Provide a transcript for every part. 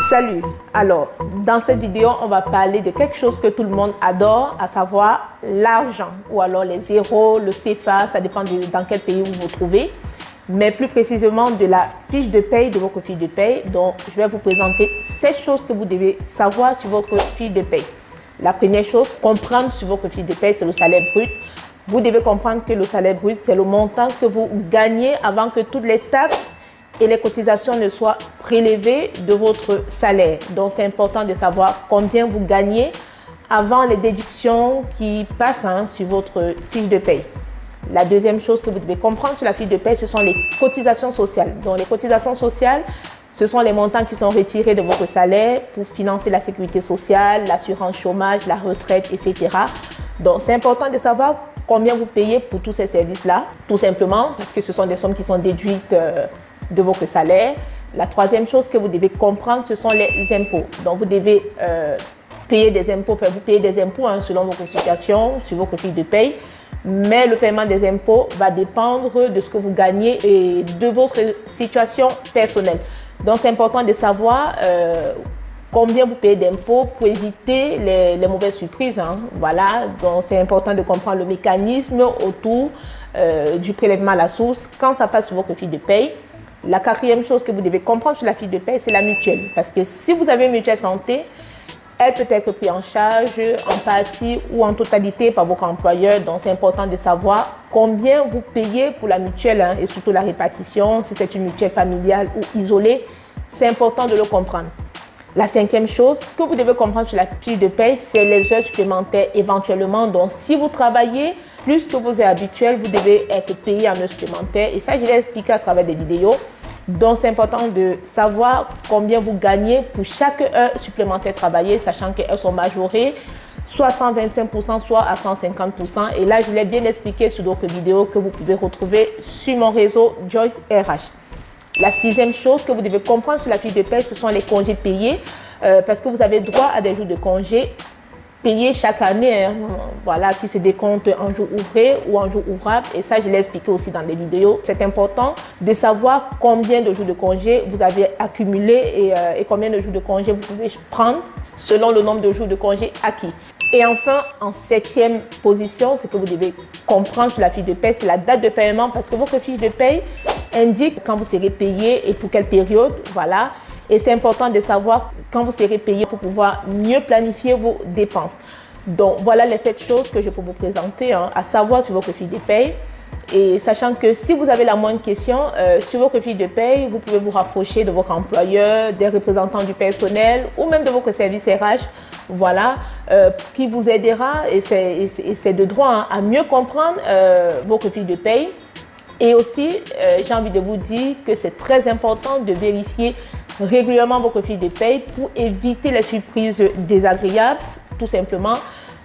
Salut! Alors, dans cette vidéo, on va parler de quelque chose que tout le monde adore, à savoir l'argent, ou alors les zéros, le CFA, ça dépend dans quel pays vous vous trouvez, mais plus précisément de la fiche de paye, de votre fiche de paye. Donc, je vais vous présenter 7 choses que vous devez savoir sur votre fiche de paye. La première chose, comprendre sur votre fiche de paye, c'est le salaire brut. Vous devez comprendre que le salaire brut, c'est le montant que vous gagnez avant que toutes les taxes et les cotisations ne soient prélevées de votre salaire. Donc, c'est important de savoir combien vous gagnez avant les déductions qui passent sur votre fiche de paye. La deuxième chose que vous devez comprendre sur la fiche de paye, ce sont les cotisations sociales. Donc, les cotisations sociales, ce sont les montants qui sont retirés de votre salaire pour financer la sécurité sociale, l'assurance chômage, la retraite, etc. Donc, c'est important de savoir combien vous payez pour tous ces services-là, tout simplement parce que ce sont des sommes qui sont déduites de votre salaire. La troisième chose que vous devez comprendre, ce sont les impôts. Donc, vous devez payer des impôts, vous payez des impôts selon votre situation, sur votre fiche de paye. Mais le paiement des impôts va dépendre de ce que vous gagnez et de votre situation personnelle. Donc, c'est important de savoir combien vous payez d'impôts pour éviter les mauvaises surprises. Voilà, donc c'est important de comprendre le mécanisme autour du prélèvement à la source quand ça passe sur votre fiche de paye. La quatrième chose que vous devez comprendre sur la fiche de paye, c'est la mutuelle. Parce que si vous avez une mutuelle santé, elle peut être prise en charge en partie ou en totalité par votre employeur. Donc, c'est important de savoir combien vous payez pour la mutuelle et surtout la répartition, si c'est une mutuelle familiale ou isolée. C'est important de le comprendre. La cinquième chose que vous devez comprendre sur la fiche de paye, c'est les heures supplémentaires éventuellement. Donc, si vous travaillez plus que vos heures habituelles, vous devez être payé en heures supplémentaires. Et ça, je l'ai expliqué à travers des vidéos. Donc, c'est important de savoir combien vous gagnez pour chaque heure supplémentaire travaillée, sachant qu'elles sont majorées, soit à 125%, soit à 150%. Et là, je l'ai bien expliqué sur d'autres vidéos que vous pouvez retrouver sur mon réseau Joyce RH. La sixième chose que vous devez comprendre sur la fiche de paie, ce sont les congés payés, parce que vous avez droit à des jours de congés payés chaque année, voilà, qui se décomptent en jours ouvrés ou en jours ouvrables. Et ça, je l'ai expliqué aussi dans des vidéos. C'est important de savoir combien de jours de congés vous avez accumulé et combien de jours de congés vous pouvez prendre selon le nombre de jours de congés acquis. Et enfin, en septième position, ce que vous devez comprendre sur la fiche de paie, c'est la date de paiement, parce que votre fiche de paie indique quand vous serez payé et pour quelle période, voilà. Et c'est important de savoir quand vous serez payé pour pouvoir mieux planifier vos dépenses. Donc, voilà les 7 choses que je peux vous présenter à savoir sur votre fiche de paie. Et sachant que si vous avez la moindre question sur votre fiche de paie, vous pouvez vous rapprocher de votre employeur, des représentants du personnel ou même de votre service RH, voilà, qui vous aidera, et c'est de droit à mieux comprendre votre fiche de paie. Et aussi, j'ai envie de vous dire que c'est très important de vérifier régulièrement votre fiche de paie pour éviter les surprises désagréables, tout simplement.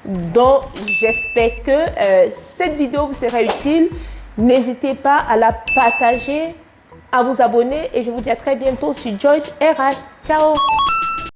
Donc, j'espère que cette vidéo vous sera utile. N'hésitez pas à la partager, à vous abonner et je vous dis à très bientôt sur Joyce RH. Ciao!